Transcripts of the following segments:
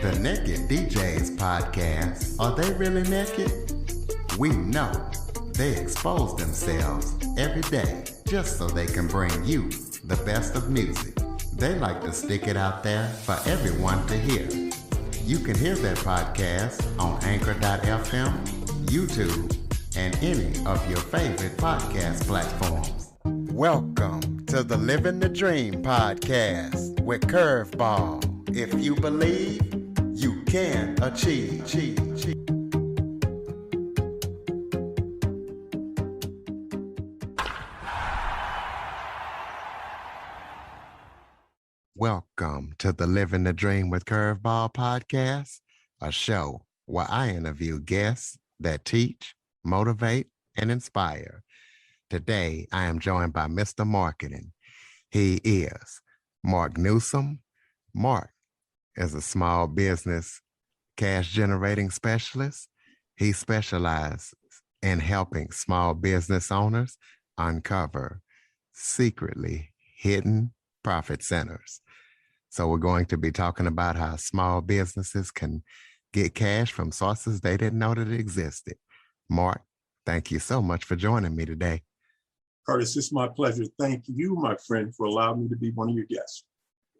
The Naked DJs podcast, are they really naked? We know they expose themselves every day just so they can bring you the best of music. They like to stick it out there for everyone to hear. You can hear their podcast on Anchor.fm, YouTube, and any of your favorite podcast platforms. Welcome to the Living the Dream podcast with Curveball. If you believe, you can achieve. Welcome to the Living the Dream with Curveball podcast, a show where I interview guests that teach, motivate, and inspire. Today, I am joined by Mr. Marketing. He is Mark Newsome. Mark is a small business cash generating specialist. He specializes in helping small business owners uncover secretly hidden profit centers. So we're going to be talking about how small businesses can get cash from sources they didn't know that existed. Mark, thank you so much for joining me today. Curtis, it's my pleasure. Thank you, my friend, for allowing me to be one of your guests.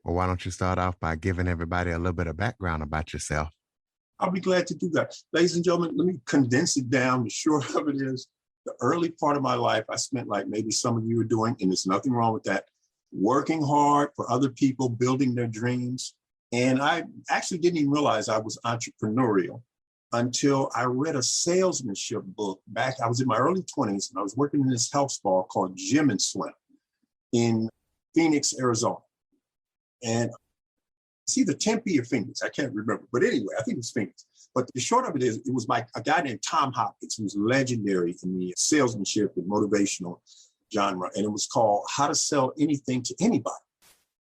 Well, why don't you start off by giving everybody a little bit of background about yourself? I'll be glad to do that. Ladies and gentlemen, let me condense it down. The short of it is, the early part of my life, I spent like maybe some of you are doing, and there's nothing wrong with that, working hard for other people, building their dreams. And I actually didn't even realize I was entrepreneurial until I read a salesmanship book back. I was in my early 20s, and I was working in this health spa called Gym and Swim in Phoenix, Arizona. And it's either Tempe or Phoenix, I can't remember. But anyway, I think it was Phoenix. But the short of it is, it was by a guy named Tom Hopkins, who was legendary in the salesmanship and motivational genre. And it was called How to Sell Anything to Anybody.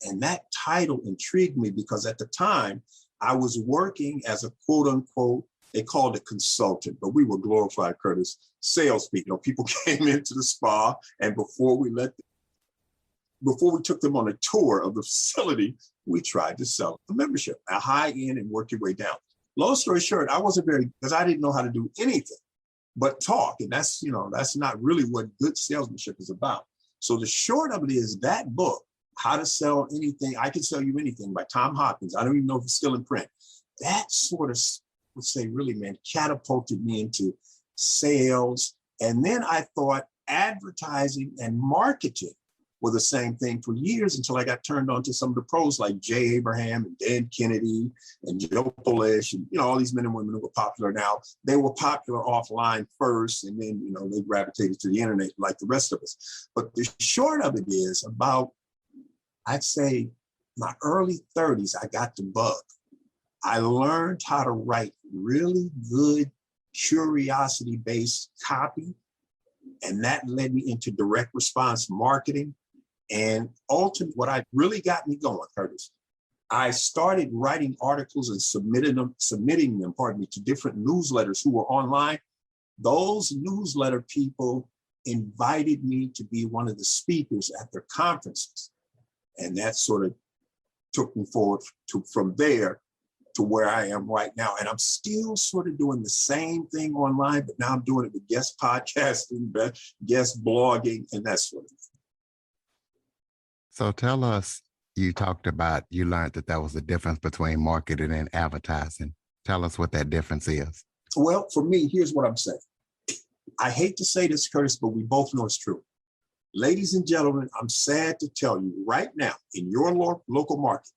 And that title intrigued me because at the time I was working as a quote unquote, they called it consultant, but we were glorified, Curtis, salespeople. People came into the spa, and before we took them on a tour of the facility, we tried to sell a membership, a high end, and work your way down. Long story short, I wasn't because I didn't know how to do anything but talk. And that's not really what good salesmanship is about. So the short of it is that book, How to Sell Anything, I Can Sell You Anything by Tom Hopkins. I don't even know if it's still in print. That sort of, would say really, man, catapulted me into sales. And then I thought advertising and marketing were the same thing for years until I got turned on to some of the pros like Jay Abraham and Dan Kennedy and Joe Polish and, all these men and women who were popular now. They were popular offline first, and then, they gravitated to the internet like the rest of us. But the short of it is about, I'd say, my early 30s, I got the bug. I learned how to write really good curiosity-based copy, and that led me into direct response marketing. And ultimately, what really got me going, Curtis, I started writing articles and submitting them to different newsletters who were online. Those newsletter people invited me to be one of the speakers at their conferences. And that sort of took me forward from there to where I am right now. And I'm still sort of doing the same thing online, but now I'm doing it with guest podcasting, guest blogging, and that sort of thing. So tell us, you learned that there was a difference between marketing and advertising. Tell us what that difference is. Well, for me, here's what I'm saying. I hate to say this, Curtis, but we both know it's true. Ladies and gentlemen, I'm sad to tell you right now in your local market,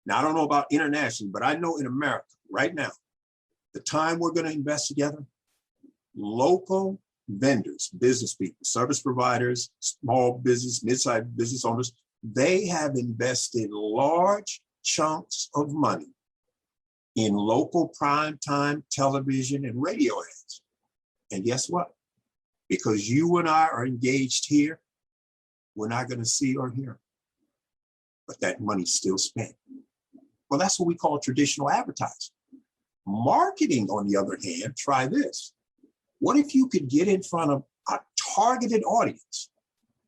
now I don't know about internationally, but I know in America right now, the time we're going to invest together, local vendors, business people, service providers, small business, mid-sized business owners, they have invested large chunks of money in local primetime television and radio ads. And guess what? Because you and I are engaged here, we're not going to see or hear. But that money's still spent. Well, that's what we call traditional advertising. Marketing, on the other hand, try this. What if you could get in front of a targeted audience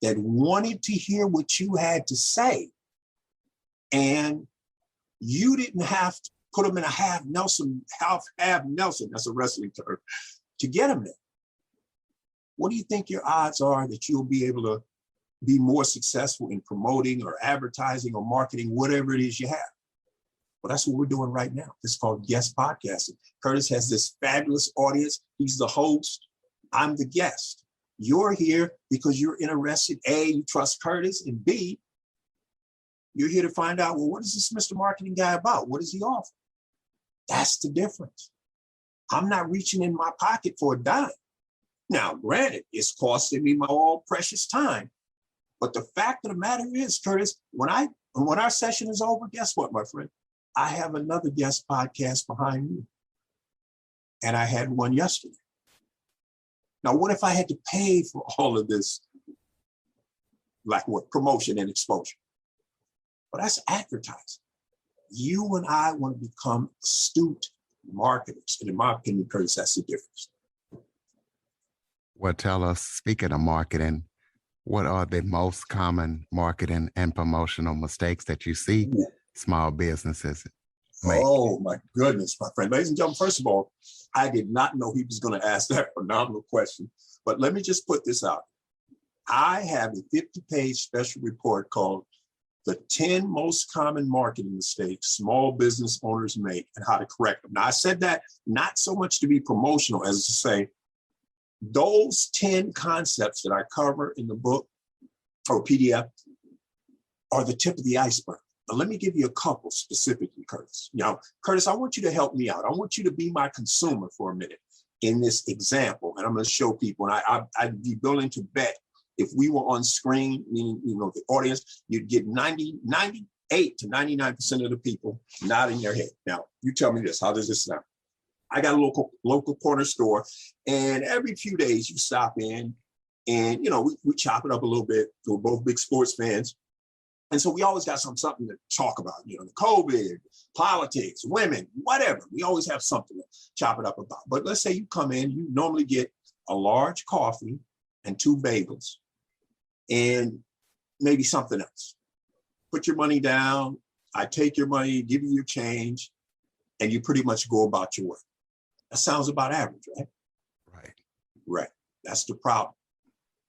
that wanted to hear what you had to say, and you didn't have to put them in a half Nelson. That's a wrestling term, to get them there. What do you think your odds are that you'll be able to be more successful in promoting or advertising or marketing, whatever it is you have? Well, that's what we're doing right now. It's called guest podcasting. Curtis has this fabulous audience. He's the host. I'm the guest. You're here because you're interested. A, you trust Curtis, and B, you're here to find out, well, what is this Mr. Marketing guy about? What does he offer? That's the difference. I'm not reaching in my pocket for a dime. Now, granted, it's costing me my all precious time. But the fact of the matter is, Curtis, when our session is over, guess what, my friend? I have another guest podcast behind me. And I had one yesterday. Now, what if I had to pay for all of this, like what, promotion and exposure? Well, that's advertising. You and I want to become astute marketers. And in my opinion, Curtis, that's the difference. Well, tell us, speaking of marketing, what are the most common marketing and promotional mistakes that you see small businesses make? Oh, my goodness, my friend. Ladies and gentlemen, first of all, I did not know he was going to ask that phenomenal question. But let me just put this out. I have a 50-page special report called The 10 Most Common Marketing Mistakes Small Business Owners Make and How to Correct Them. Now, I said that not so much to be promotional as to say, those 10 concepts that I cover in the book or PDF are the tip of the iceberg. Now, let me give you a couple specifically, Curtis. Now, Curtis, I want you to help me out. I want you to be my consumer for a minute in this example. And I'm going to show people, and I'd be willing to bet if we were on screen, meaning, the audience, you'd get 98 to 99% of the people nodding their head. Now, you tell me this, how does this sound? I got a local corner store, and every few days you stop in and, we chop it up a little bit. We're both big sports fans. And so we always got something to talk about, the COVID, politics, women, whatever. We always have something to chop it up about. But let's say you come in, you normally get a large coffee and 2 bagels and maybe something else. Put your money down. I take your money, give you your change, and you pretty much go about your work. That sounds about average, right? Right. That's the problem.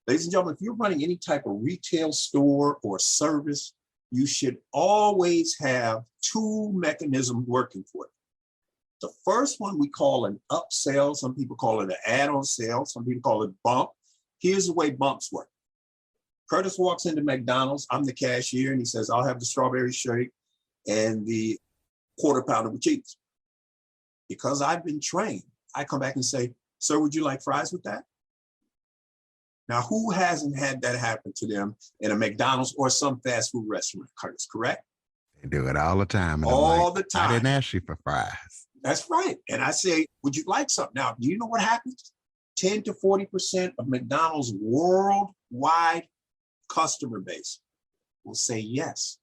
Ladies and gentlemen, if you're running any type of retail store or service, you should always have 2 mechanisms working for it. The first one we call an upsell. Some people call it an add-on sale. Some people call it bump. Here's the way bumps work. Curtis walks into McDonald's. I'm the cashier, and he says, I'll have the strawberry shake and the quarter pounder with cheese. Because I've been trained, I come back and say, sir, would you like fries with that? Now, who hasn't had that happen to them in a McDonald's or some fast food restaurant, Curtis, correct? They do it all the time. And all the time. I didn't ask you for fries. That's right. And I say, would you like something? Now, do you know what happens? 10 to 40% of McDonald's worldwide customer base will say yes.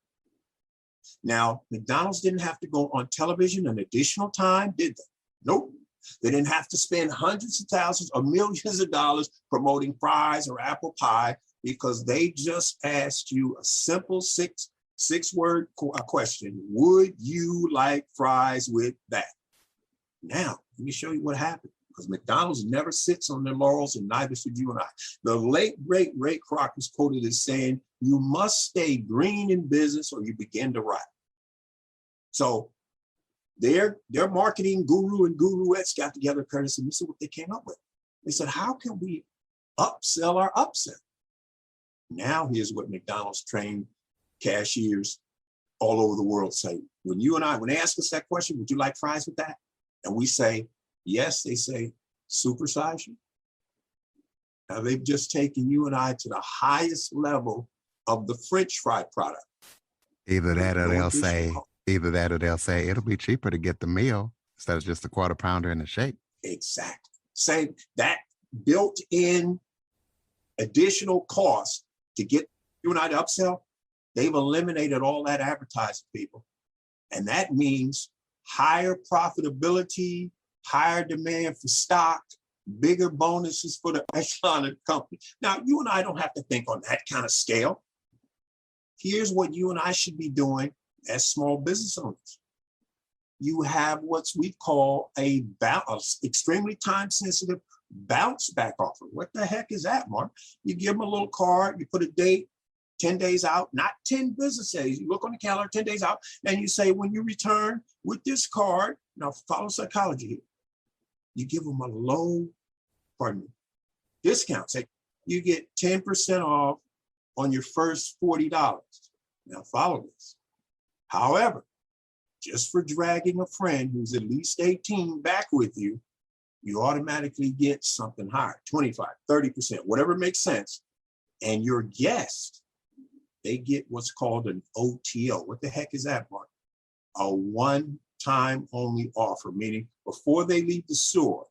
Now, McDonald's didn't have to go on television an additional time, did they? Nope. They didn't have to spend hundreds of thousands or millions of dollars promoting fries or apple pie because they just asked you a simple six-word question. Would you like fries with that? Now, let me show you what happened, because McDonald's never sits on their laurels, and neither should you and I. The late, great Ray Kroc is quoted as saying, you must stay green in business or you begin to rot. So their marketing guru and guruettes got together, Curtis, and this is what they came up with. They said, how can we upsell our upsell? Now here's what McDonald's trained cashiers all over the world say. When they ask us that question, would you like fries with that? And we say, yes, they say, supersize you. Now they've just taken you and I to the highest level of the French fry product. Either that or they'll say it'll be cheaper to get the meal instead of just a quarter pounder and a shake. Exactly. Say that built-in additional cost to get you and I to upsell, they've eliminated all that advertising, people. And that means higher profitability, higher demand for stock, bigger bonuses for the echelon of the company. Now, you and I don't have to think on that kind of scale. Here's what you and I should be doing as small business owners. you have what's we call a extremely time-sensitive bounce back offer. What the heck is that, Mark? You give them a little card, you put a date, 10 days out, not 10 business days. You look on the calendar 10 days out, and you say, when you return with this card, now follow psychology here. You give them a low, discount. Say you get 10% off on your first $40. Now follow this. However, just for dragging a friend who's at least 18 back with you, you automatically get something higher, 25, 30%, whatever makes sense. And your guest, they get what's called an OTO. What the heck is that, Mark? A one-time only offer, meaning before they leave the store,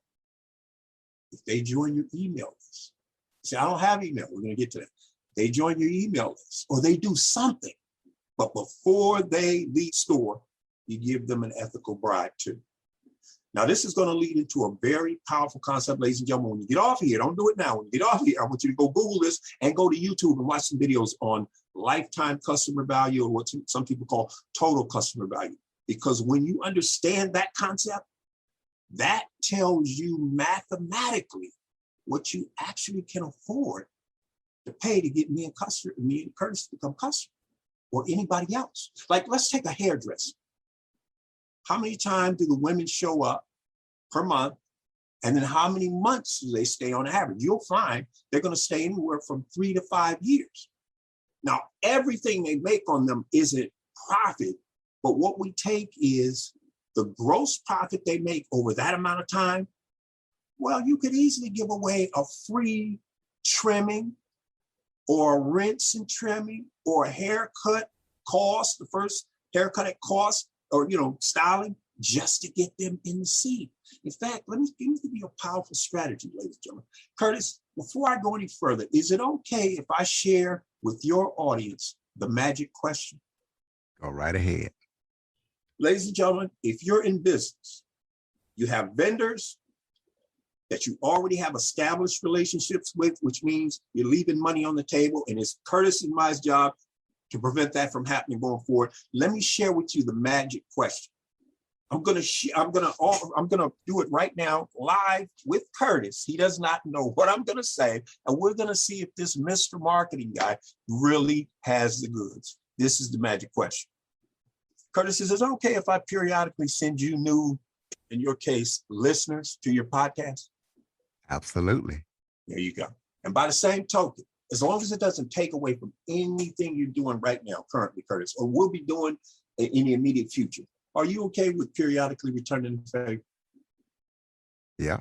if they join your email list, say, I don't have email, we're going to get to that. They join your email list or they do something, but before they leave store, you give them an ethical bribe too. Now, this is going to lead into a very powerful concept, ladies and gentlemen. When you get off here, don't do it now. When you get off here, I want you to go Google this and go to YouTube and watch some videos on lifetime customer value, or what some people call total customer value. Because when you understand that concept, that tells you mathematically what you actually can afford to pay to get me and Curtis to become customer, or anybody else. Like, let's take a hairdresser. How many times do the women show up per month? And then how many months do they stay on average? You'll find they're going to stay anywhere from 3 to 5 years. Now, everything they make on them isn't profit, but what we take is the gross profit they make over that amount of time. Well, you could easily give away a free trimming or a rinse and trimming or a haircut cost, the first haircut at cost, or, styling, just to get them in the seat. In fact, let me give you a powerful strategy, ladies and gentlemen. Curtis, before I go any further, is it okay if I share with your audience the magic question? Go right ahead. Ladies and gentlemen, if you're in business, you have vendors that you already have established relationships with, which means you're leaving money on the table, and it's Curtis and my job to prevent that from happening going forward. Let me share with you the magic question. I'm gonna do it right now live with Curtis. He does not know what I'm gonna say, and we're gonna see if this Mr. Marketing guy really has the goods. This is the magic question. Curtis, is it okay if I periodically send you new, in your case, listeners to your podcast? Absolutely. There you go. And by the same token, as long as it doesn't take away from anything you're doing right now, currently, Curtis, or will be doing in the immediate future, are you okay with periodically returning the favor? Yeah.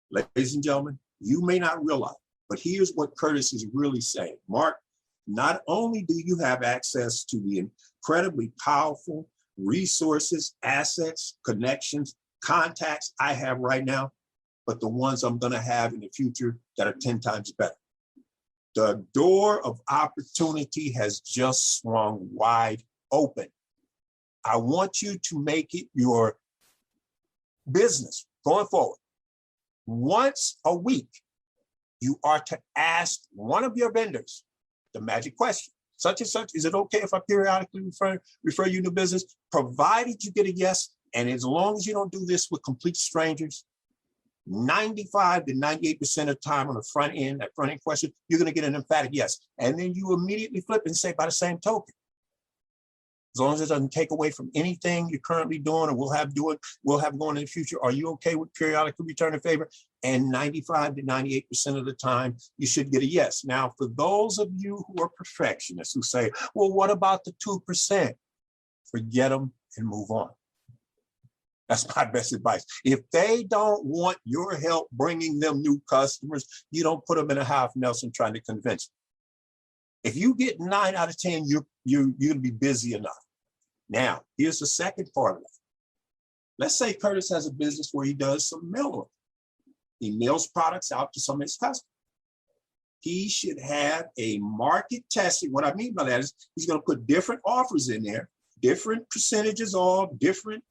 Ladies and gentlemen, you may not realize, but here's what Curtis is really saying. Mark, not only do you have access to the incredibly powerful resources, assets, connections, contacts I have right now, but the ones I'm going to have in the future that are 10 times better. The door of opportunity has just swung wide open. I want you to make it your business going forward. Once a week, you are to ask one of your vendors the magic question. Such and such, is it okay if I periodically refer you to business? Provided you get a yes, and as long as you don't do this with complete strangers, 95 to 98% of the time on the front end, that front end question, you're going to get an emphatic yes. And then you immediately flip and say, by the same token, as long as it doesn't take away from anything you're currently doing or we'll have going in the future, are you okay with periodically returning favor? And 95 to 98% of the time, you should get a yes. Now, for those of you who are perfectionists who say, well, what about the 2%? Forget them and move on. That's my best advice. If they don't want your help bringing them new customers, you don't put them in a half Nelson trying to convince them. If you get 9 out of 10, you're going to be busy enough. Now, here's the second part of it. Let's say Curtis has a business where he does some mail order. He mails products out to some of his customers. He should have a market testing. What I mean by that is he's going to put different offers in there, different percentages, all different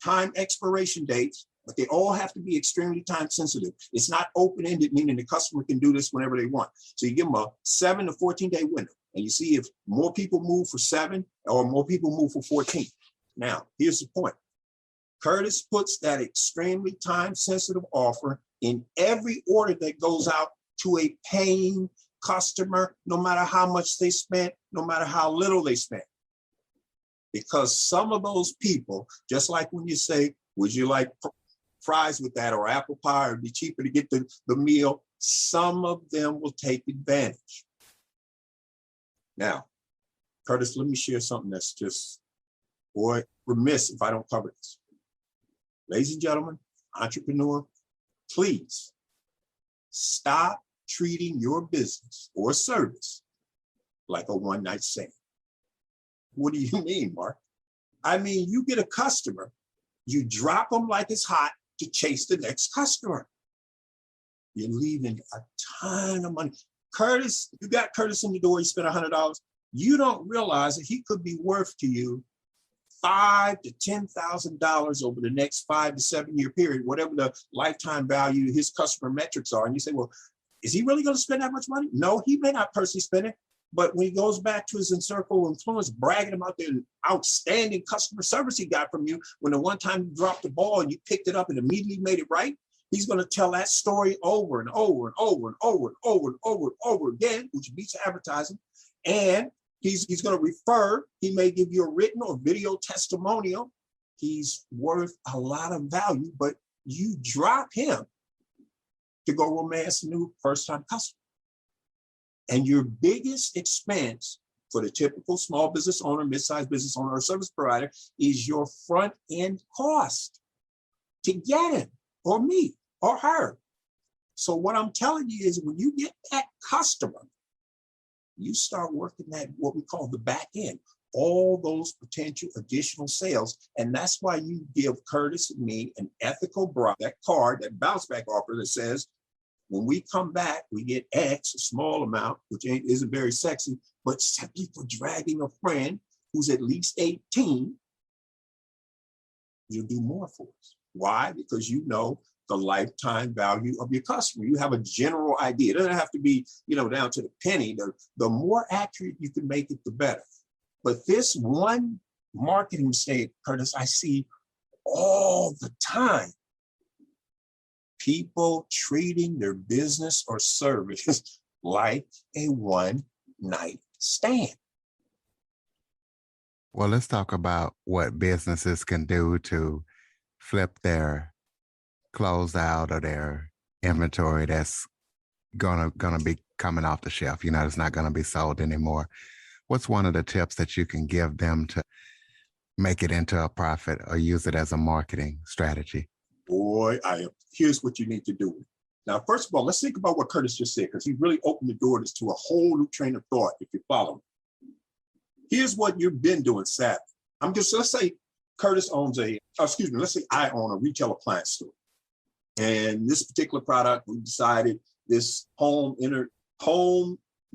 time expiration dates, but they all have to be extremely time sensitive. It's not open-ended, meaning the customer can do this whenever they want. So you give them a 7 to 14-day window, and you see if more people move for 7 or more people move for 14. Now, here's the point. Curtis puts that extremely time-sensitive offer in every order that goes out to a paying customer, no matter how much they spent, no matter how little they spent. Because some of those people, just like when you say, would you like fries with that or apple pie, or it'd be cheaper to get the meal, some of them will take advantage. Now, Curtis, let me share something that's just, boy, remiss if I don't cover this. Ladies and gentlemen, entrepreneur, please stop treating your business or service like a one-night stand. What do you mean, Mark? I mean, you get a customer, you drop them like it's hot to chase the next customer. You're leaving a ton of money. Curtis, you got Curtis in the door, you spent $100. You don't realize that he could be worth to you $5,000 to $10,000 over the next 5 to 7 year period, whatever the lifetime value his customer metrics are. And you say, well, is he really going to spend that much money? No, he may not personally spend it, but when he goes back to his circle of influence, bragging about the outstanding customer service he got from you, when the one time you dropped the ball and you picked it up and immediately made it right, he's going to tell that story over and over and over and over and over and over and over again, which beats advertising. And he's going to refer, he may give you a written or video testimonial. He's worth a lot of value, but you drop him to go romance a new first-time customer. And your biggest expense for the typical small business owner, mid-sized business owner, or service provider is your front-end cost to get him or me or her. So what I'm telling you is when you get that customer, you start working that, what we call the back end, all those potential additional sales. And that's why you give Curtis and me an ethical bribe, that card, that bounce back offer that says, when we come back, we get X, a small amount, which isn't very sexy, but simply for dragging a friend who's at least 18, you'll do more for us. Why? Because you know the lifetime value of your customer. You have a general idea. It doesn't have to be, down to the penny. The more accurate you can make it, the better. But this one marketing mistake, Curtis, I see all the time. People treating their business or service like a one-night stand. Well, let's talk about what businesses can do to flip their closeout or their inventory that's gonna be coming off the shelf. It's not gonna be sold anymore. What's one of the tips that you can give them to make it into a profit or use it as a marketing strategy? Boy, here's what you need to do. Now, first of all, let's think about what Curtis just said, because he really opened the door to a whole new train of thought, if you follow me. Here's what you've been doing, Seth. Let's say Curtis owns let's say I own a retail appliance store. And this particular product, we decided this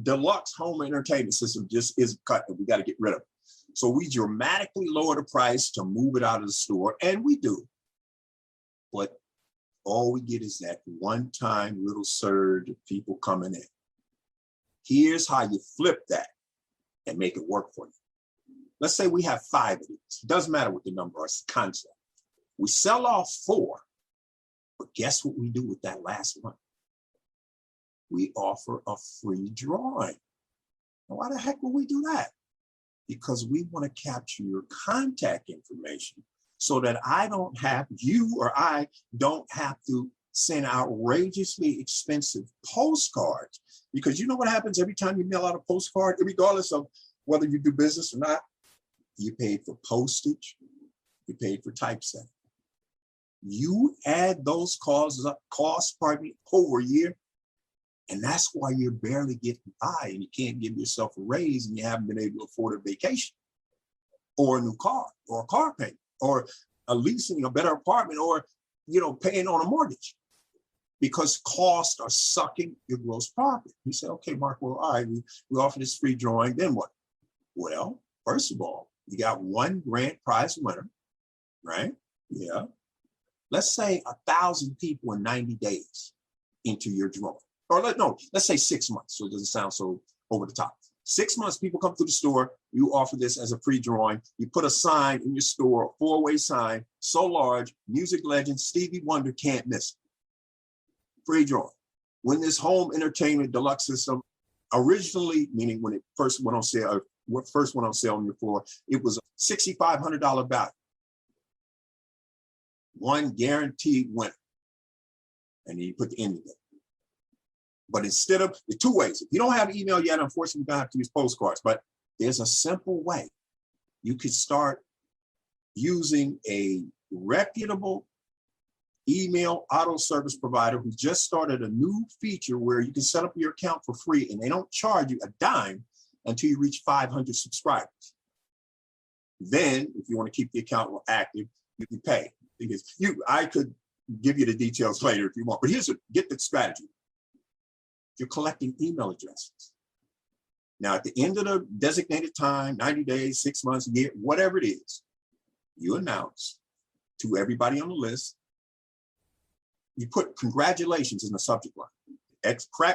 deluxe home entertainment system just isn't cut, and we got to get rid of it. So we dramatically lower the price to move it out of the store, and we do. But all we get is that one-time little surge of people coming in. Here's how you flip that and make it work for you. Let's say we have 5 of these. It doesn't matter what the number is, concept. We sell off 4, but guess what we do with that last one? We offer a free drawing. Now, why the heck would we do that? Because we want to capture your contact information so that you or I don't have to send outrageously expensive postcards. Because you know what happens every time you mail out a postcard, regardless of whether you do business or not? You paid for postage, you paid for typesetting. You add those costs over a year, and that's why you're barely getting by and you can't give yourself a raise and you haven't been able to afford a vacation or a new car or a car payment or a leasing a better apartment or, paying on a mortgage, because costs are sucking your gross profit. You say, okay, Mark, well, all right, we offer this free drawing, then what? Well, first of all, you got one grand prize winner, right? Yeah. Let's say 1,000 people in 90 days into your drawing. Or let's say 6 months, so it doesn't sound so over the top. 6 months, people come through the store, you offer this as a free drawing. You put a sign in your store, a 4-way sign, so large, music legend Stevie Wonder can't miss it. Free drawing. When this home entertainment deluxe system originally, meaning when it first went on sale, on your floor, it was a $6,500 value. One guaranteed winner. And then you put the end of it. But instead of the 2 ways, if you don't have email yet, unfortunately, you're going to have to use postcards. But there's a simple way. You could start using a reputable email auto service provider who just started a new feature where you can set up your account for free and they don't charge you a dime until you reach 500 subscribers. Then, if you want to keep the account active, you can pay. Because I could give you the details later if you want, but get the strategy. You're collecting email addresses. Now, at the end of the designated time, 90 days, 6 months, a year, whatever it is, you announce to everybody on the list, you put congratulations in the subject line.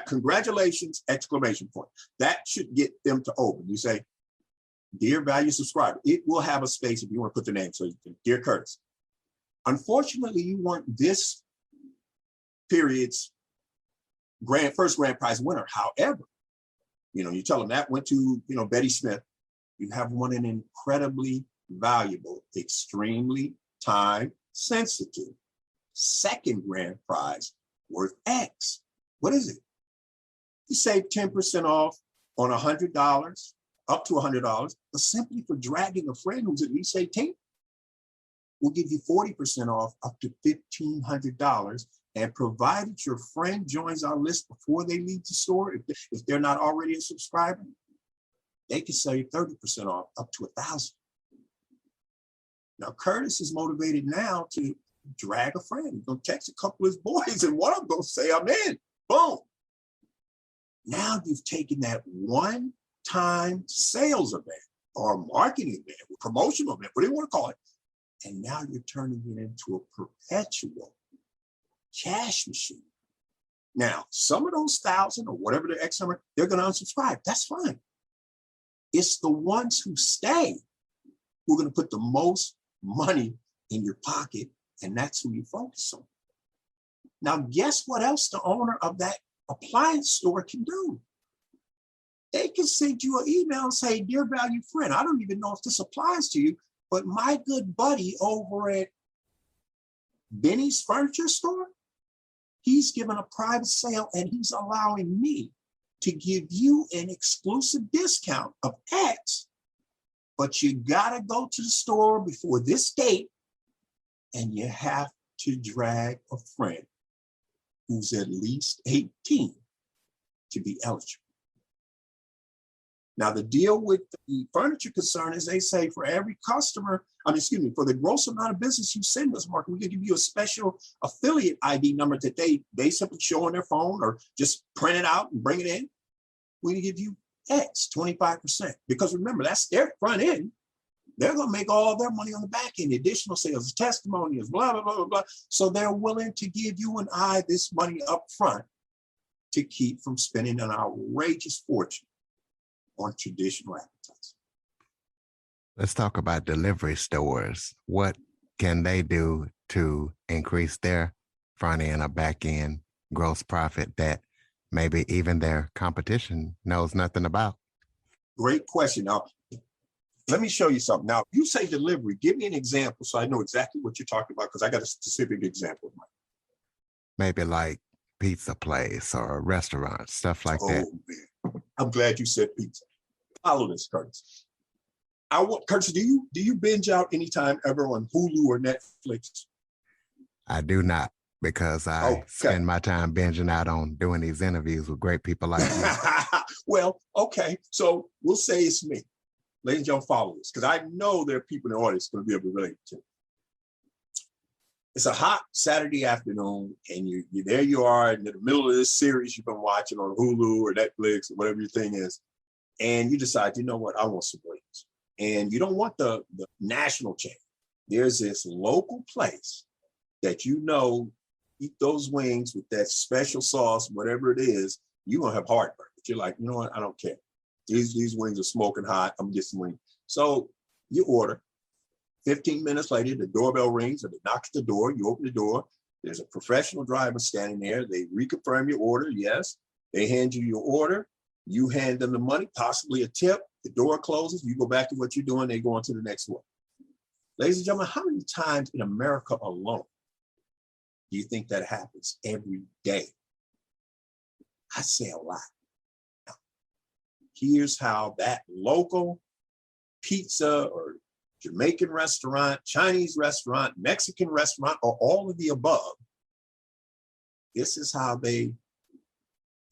Congratulations, exclamation point. That should get them to open. You say, dear value subscriber. It will have a space if you want to put the name. So, dear Curtis. Unfortunately, you weren't this period's first grand prize winner. However, you tell them that went to, Betty Smith. You have won an incredibly valuable, extremely time sensitive second grand prize worth X. What is it? You save 10% off on $100, up to $100, but simply for dragging a friend who's at least 18, we'll give you 40% off up to $1,500. And provided your friend joins our list before they leave the store, if they're not already a subscriber, they can sell you 30% off up to $1,000. Now, Curtis is motivated now to drag a friend. He's going to text a couple of his boys and one of them going to say, I'm in. Boom. Now you've taken that one-time sales event or marketing event, promotional event, whatever you want to call it, and now you're turning it into a perpetual cash machine. Now, some of those 1,000 or whatever the X number, they're going to unsubscribe. That's fine. It's the ones who stay who are going to put the most money in your pocket, and that's who you focus on. Now, guess what else the owner of that appliance store can do? They can send you an email and say, dear value friend, I don't even know if this applies to you, but my good buddy over at Benny's furniture store, he's given a private sale and he's allowing me to give you an exclusive discount of X, but you gotta go to the store before this date and you have to drag a friend who's at least 18 to be eligible. Now, the deal with the furniture concern is they say for every customer, for the gross amount of business you send us, Mark, we can give you a special affiliate ID number that they simply show on their phone or just print it out and bring it in. We can give you X, 25%. Because remember, that's their front end. They're going to make all their money on the back end, additional sales, testimonials, blah, blah, blah, blah, blah. So they're willing to give you and I this money up front to keep from spending an outrageous fortune on traditional advertising. Let's talk about delivery stores. What can they do to increase their front end or back end gross profit that maybe even their competition knows nothing about? Great question. Now, let me show you something. Now, you say delivery. Give me an example so I know exactly what you're talking about, because I got a specific example. Maybe like pizza place or restaurants, stuff like that. Man. I'm glad you said pizza. Follow this, Curtis. Curtis, do you binge out anytime ever on Hulu or Netflix? I do not, because I spend my time binging out on doing these interviews with great people like you. Well, okay. So we'll say it's me. Ladies and gentlemen, follow this, because I know there are people in the audience going to be able to relate to it. It's a hot Saturday afternoon, and there you are in the middle of this series you've been watching on Hulu or Netflix or whatever your thing is, and you decide, you know what, I want some wings. And you don't want the national chain. There's this local place that eat those wings with that special sauce, whatever it is, you're going to have heartburn. But you're like, you know what, I don't care. These wings are smoking hot. I'm getting some wings. So you order. 15 minutes later, the doorbell rings or they knock at the door. You open the door. There's a professional driver standing there. They reconfirm your order. Yes. They hand you your order. You hand them the money, possibly a tip. The door closes. You go back to what you're doing. They go on to the next one. Ladies and gentlemen, how many times in America alone do you think that happens every day? I say a lot. Now, here's how that local pizza or Jamaican restaurant, Chinese restaurant, Mexican restaurant, or all of the above, this is how they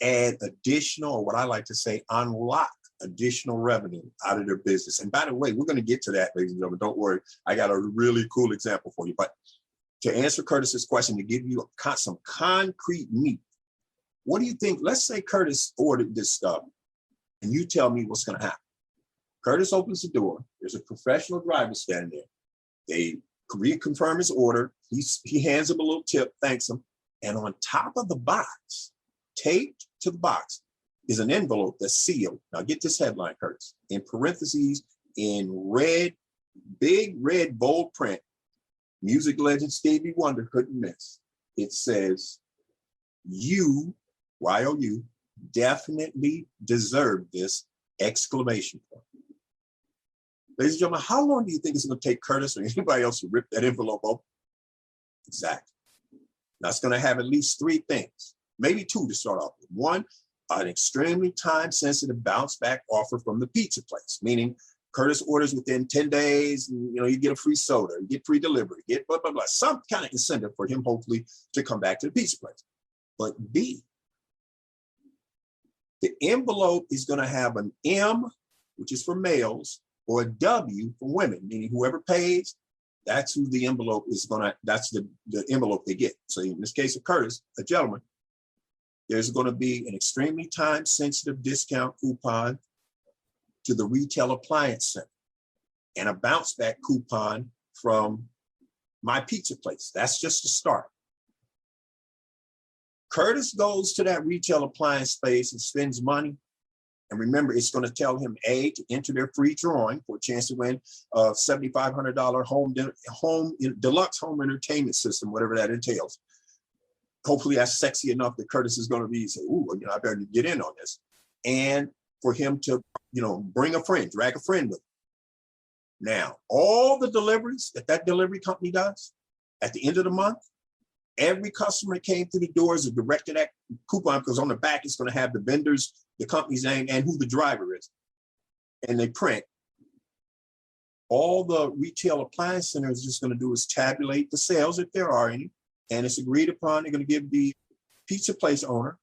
add additional, or what I like to say, unlock additional revenue out of their business. And by the way, we're going to get to that, ladies and gentlemen. Don't worry. I got a really cool example for you. But to answer Curtis's question, to give you some concrete meat, what do you think? Let's say Curtis ordered this stuff and you tell me what's going to happen. Curtis opens the door. There's a professional driver standing there. They reconfirm his order. He hands him a little tip, thanks him. And on top of the box, taped to the box, is an envelope that's sealed. Now get this headline, Curtis. In parentheses, in red, big red, bold print, music legend Stevie Wonder couldn't miss. It says, "You, Y-O-U, definitely deserve this!" exclamation point. Ladies and gentlemen, how long do you think it's going to take Curtis or anybody else to rip that envelope open? Exactly. Now it's going to have at least three things, maybe two to start off with. One, an extremely time-sensitive bounce-back offer from the pizza place, meaning Curtis orders within 10 days, and, you get a free soda, you get free delivery, get blah, blah, blah, some kind of incentive for him, hopefully, to come back to the pizza place. But B, the envelope is going to have an M, which is for males, or a W for women, meaning whoever pays, that's who the envelope is going to, that's the envelope they get. So in this case of Curtis, a gentleman, there's going to be an extremely time-sensitive discount coupon to the retail appliance center and a bounce-back coupon from my pizza place. That's just a start. Curtis goes to that retail appliance space and spends money. And remember, it's going to tell him, A, to enter their free drawing for a chance to win a $7,500 deluxe home entertainment system, whatever that entails. Hopefully that's sexy enough that Curtis is going to be say, "Ooh, I better get in on this." And for him to, bring a friend, drag a friend with him. Now, all the deliveries that delivery company does at the end of the month, every customer that came through the doors is directed at coupon, because on the back it's going to have the vendor's, the company's name, and who the driver is. And they print. All the retail appliance center is just going to do is tabulate the sales, if there are any, and it's agreed upon. They're going to give the pizza place owner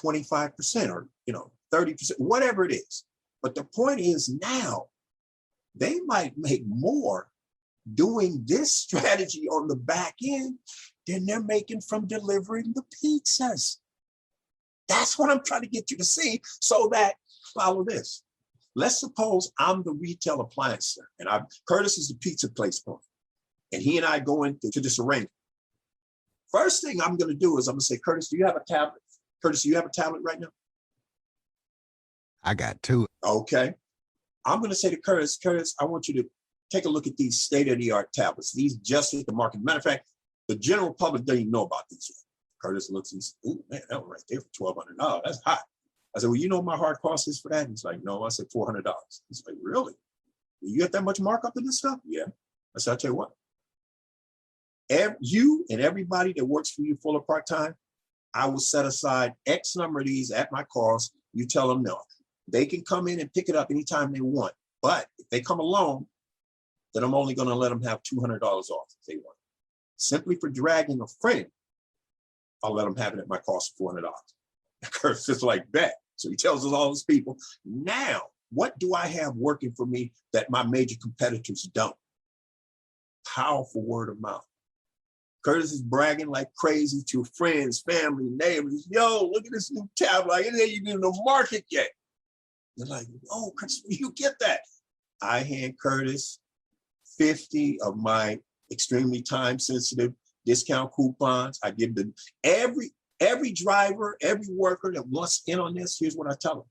25% or 30%, whatever it is. But the point is, now they might make more doing this strategy on the back end than they're making from delivering the pizzas. That's what I'm trying to get you to see, so that, follow this. Let's suppose I'm the retail appliance center and Curtis is the pizza place owner, and he and I go into this arrangement. First thing I'm going to do is I'm going to say, "Curtis, do you have a tablet? Curtis, do you have a tablet right now?" I got two. Okay. I'm going to say to Curtis, I want you to take a look at these state-of-the-art tablets. These just hit the market. Matter of fact, the general public doesn't even know about these yet. Curtis looks and says, "Ooh, man, that one right there for $1,200. That's hot." I said, "Well, you know what my hard cost is for that?" He's like, "No." I said, $400. He's like, "Really? You get that much markup in this stuff?" "Yeah." I said, "I'll tell you what. You and everybody that works for you full or part-time, I will set aside X number of these at my cost. You tell them no. They can come in and pick it up anytime they want. But if they come alone, then I'm only going to let them have $200 off if they want. Simply for dragging a friend, I'll let them have it at my cost of $400. Curtis is like, bet. So he tells us all his people, now, what do I have working for me that my major competitors don't? Powerful word of mouth. Curtis is bragging like crazy to friends, family, neighbors. "Yo, look at this new tablet. It ain't even in the market yet." They're like, "Oh, Curtis, where you get that?" I hand Curtis 50 of my extremely time-sensitive discount coupons. I give them every driver, every worker that wants in on this. Here's what I tell them.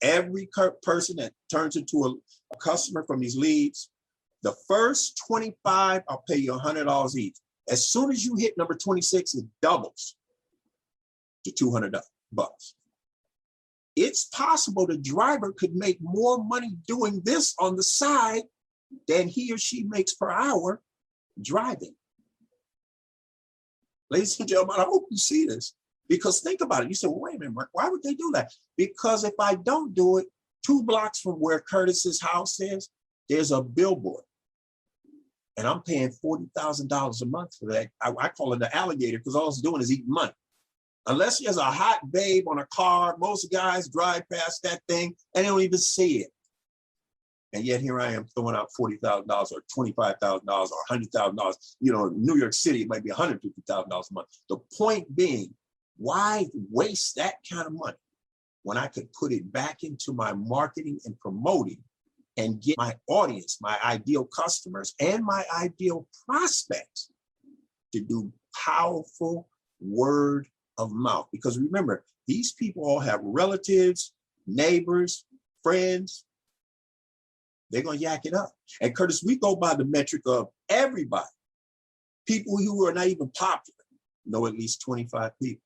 Every person that turns into a customer from these leads, the first 25, I'll pay you $100 each. As soon as you hit number 26, it doubles to $200. It's possible the driver could make more money doing this on the side than he or she makes per hour driving. Ladies and gentlemen, I hope you see this, because think about it. You say, well, wait a minute, Mark, why would they do that? Because if I don't do it, 2 blocks from where Curtis's house is, there's a billboard. And I'm paying $40,000 a month for that. I call it the alligator, because all it's doing is eating money. Unless there's a hot babe on a car, most guys drive past that thing and they don't even see it. And yet here I am throwing out $40,000 or $25,000 or $100,000. You know, in New York City, it might be $150,000 a month. The point being, why waste that kind of money when I could put it back into my marketing and promoting and get my audience, my ideal customers, and my ideal prospects to do powerful word of mouth? Because remember, these people all have relatives, neighbors, friends. They're going to yak it up. And Curtis, we go by the metric of everybody. People who are not even popular know at least 25 people.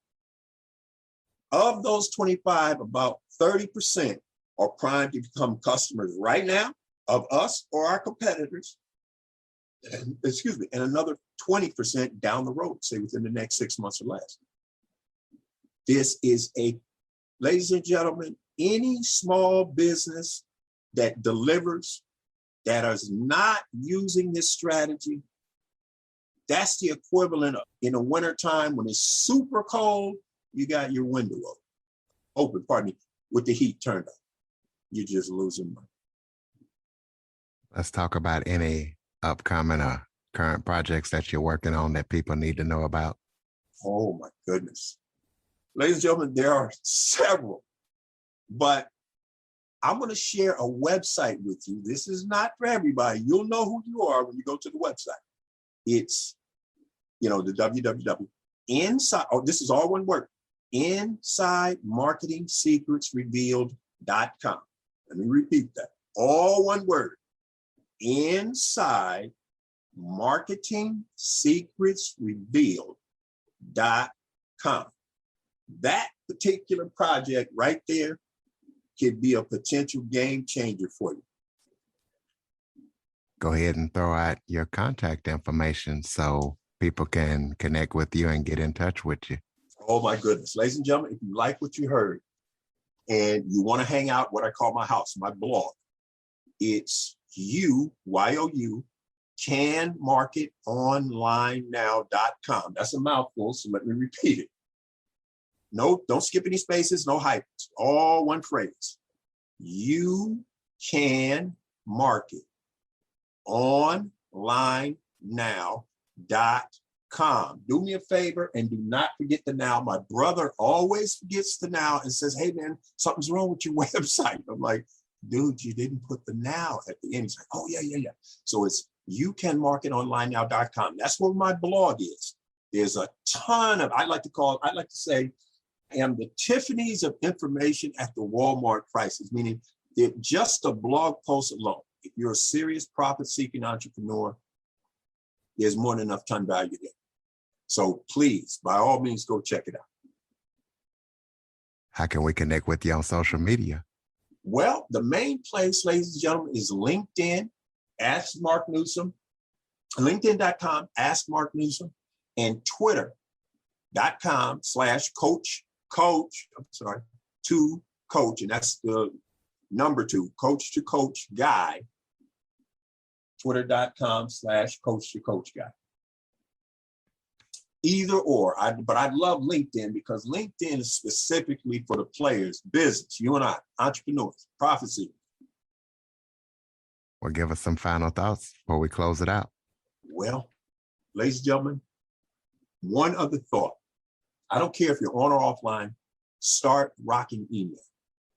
Of those 25, about 30% are primed to become customers right now of us or our competitors. And, and another 20% down the road, say within the next 6 months or less. This is ladies and gentlemen, any small business that delivers, that is not using this strategy, that's the equivalent of, in the wintertime when it's super cold, you got your window open, with the heat turned up. You're just losing money. Let's talk about any upcoming or current projects that you're working on that people need to know about. Oh my goodness. Ladies and gentlemen, there are several, but I'm going to share a website with you. This is not for everybody. You'll know who you are when you go to the website. It's, the www. Inside, this is all one word, InsideMarketingSecretsRevealed.com. Let me repeat that. All one word. InsideMarketingSecretsRevealed.com. That particular project right there could be a potential game changer for you. Go ahead and throw out your contact information so people can connect with you and get in touch with you. Oh my goodness. Ladies and gentlemen, if you like what you heard and you want to hang out what I call my house, my blog, it's YOU, canmarketonlinenow.com. That's a mouthful, so let me repeat it. No, don't skip any spaces, no hyphens, all one phrase. You can market onlinenow.com. Do me a favor and do not forget the now. My brother always forgets the now and says, hey man, something's wrong with your website. I'm like, dude, you didn't put the now at the end. He's like, oh yeah. So it's youcanmarketonlinenow.com. That's where my blog is. There's a ton of, I like to say, I am the Tiffany's of information at the Walmart prices, meaning that just a blog post alone, if you're a serious profit-seeking entrepreneur, there's more than enough time value there. So please, by all means, go check it out. How can we connect with you on social media? Well, the main place, ladies and gentlemen, is LinkedIn, Ask Mark Newsome, LinkedIn.com, Ask Mark Newsome, and Twitter.com/coach, to coach, and that's the number 2, coach to coach guy, Twitter.com/coach to coach guy. Either or, but I love LinkedIn because LinkedIn is specifically for the players, business, you and I, entrepreneurs, prophecy. Well, give us some final thoughts before we close it out. Well, ladies and gentlemen, one other thought. I don't care if you're on or offline, start rocking email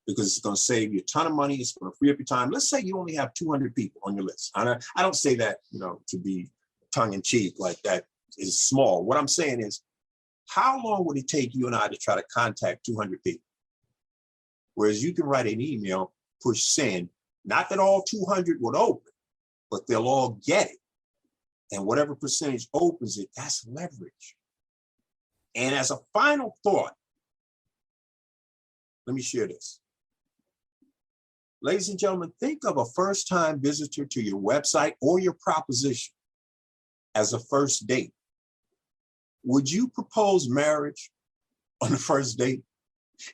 because it's going to save you a ton of money. It's going to free up your time. Let's say you only have 200 people on your list. I don't say that, to be tongue in cheek like that is small. What I'm saying is, how long would it take you and I to try to contact 200 people? Whereas you can write an email, push send, not that all 200 would open, but they'll all get it. And whatever percentage opens it, that's leverage. And as a final thought, let me share this. Ladies and gentlemen, think of a first-time visitor to your website or your proposition as a first date. Would you propose marriage on the first date?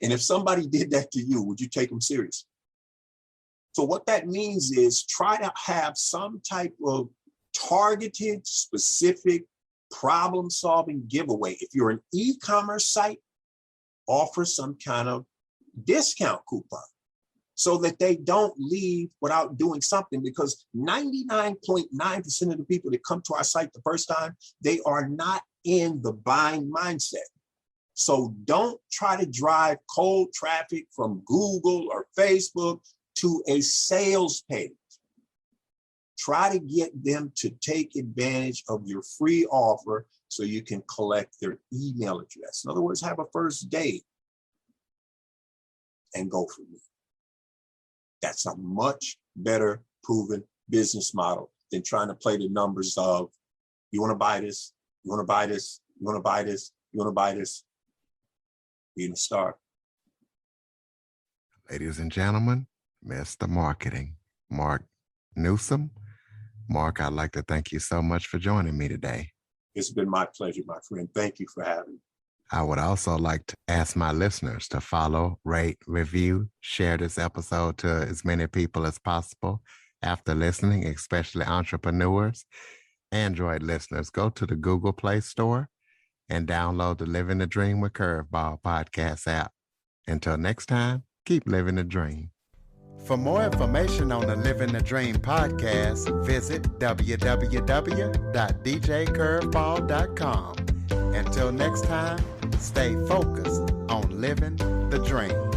And if somebody did that to you, would you take them serious? So what that means is try to have some type of targeted, specific, problem-solving giveaway. If you're an e-commerce site, offer some kind of discount coupon so that they don't leave without doing something, because 99.9% of the people that come to our site the first time, they are not in the buying mindset. So don't try to drive cold traffic from Google or Facebook to a sales page. Try to get them to take advantage of your free offer so you can collect their email address. In other words, have a first date and go from there. That's a much better proven business model than trying to play the numbers of, you want to buy this, you want to buy this, you want to buy this, you want to buy this. Being a star. Ladies and gentlemen, Mr. Marketing, Mark Newsome. Mark, I'd like to thank you so much for joining me today. It's been my pleasure, my friend. Thank you for having me. I would also like to ask my listeners to follow, rate, review, share this episode to as many people as possible after listening, especially entrepreneurs. Android listeners, go to the Google Play Store and download the Living the Dream with Curveball podcast app. Until next time, keep living the dream. For more information on the Living the Dream podcast, visit www.djcurveball.com. Until next time, stay focused on living the dream.